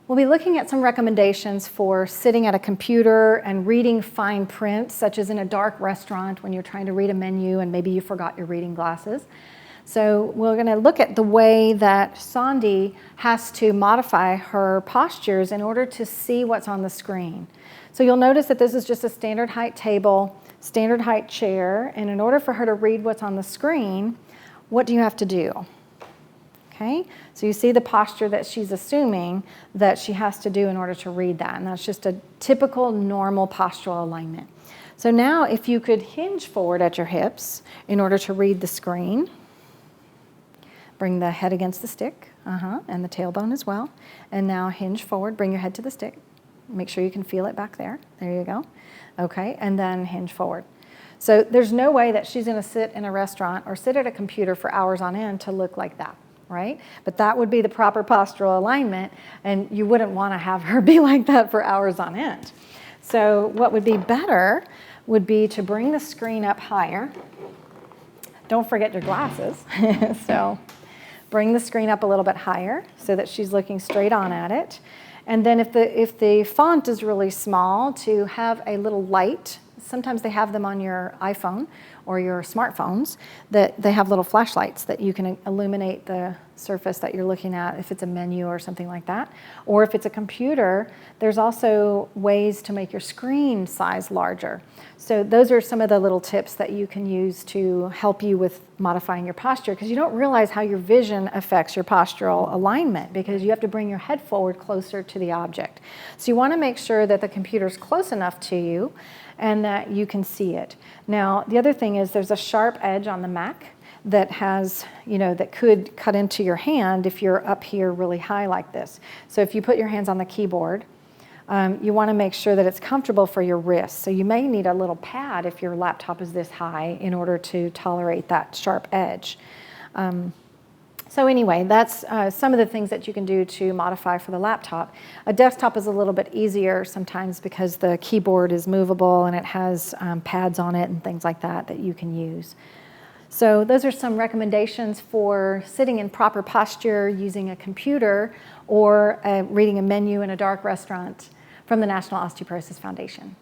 We'll be looking at some recommendations for sitting at a computer and reading fine print, such as in a dark restaurant when you're trying to read a menu and maybe you forgot your reading glasses. So we're going to look at the way that Sandy has to modify her postures in order to see what's on the screen. So you'll notice that this is just a standard height table, standard height chair, and in order for her to read what's on the screen, what do you have to do? Okay, so you see the posture that she's assuming that she has to do in order to read that, and that's just a typical normal postural alignment. So now if you could hinge forward at your hips in order to read the screen, bring the head against the stick, and the tailbone as well, and now hinge forward, bring your head to the stick. Make sure you can feel it back there. There you go. Okay, and then hinge forward. So there's no way that she's going to sit in a restaurant or sit at a computer for hours on end to look like that. Right? But that would be the proper postural alignment, and you wouldn't want to have her be like that for hours on end. So what would be better would be to bring the screen up higher. Don't forget your glasses. So bring the screen up a little bit higher so that she's looking straight on at it. And then if the font is really small, to have a little light. Sometimes they have them on your iPhone or your smartphones, that they have little flashlights that you can illuminate the surface that you're looking at if it's a menu or something like that. Or if it's a computer, there's also ways to make your screen size larger. So those are some of the little tips that you can use to help you with modifying your posture, because you don't realize how your vision affects your postural alignment, because you have to bring your head forward closer to the object. So you want to make sure that the computer's close enough to you and that you can see it. Now, the other thing is there's a sharp edge on the Mac that has, that could cut into your hand if you're up here really high like this. So if you put your hands on the keyboard, you want to make sure that it's comfortable for your wrists. So you may need a little pad if your laptop is this high in order to tolerate that sharp edge. So anyway, that's some of the things that you can do to modify for the laptop. A desktop is a little bit easier sometimes because the keyboard is movable and it has pads on it and things like that that you can use. So those are some recommendations for sitting in proper posture using a computer or reading a menu in a dark restaurant from the National Osteoporosis Foundation.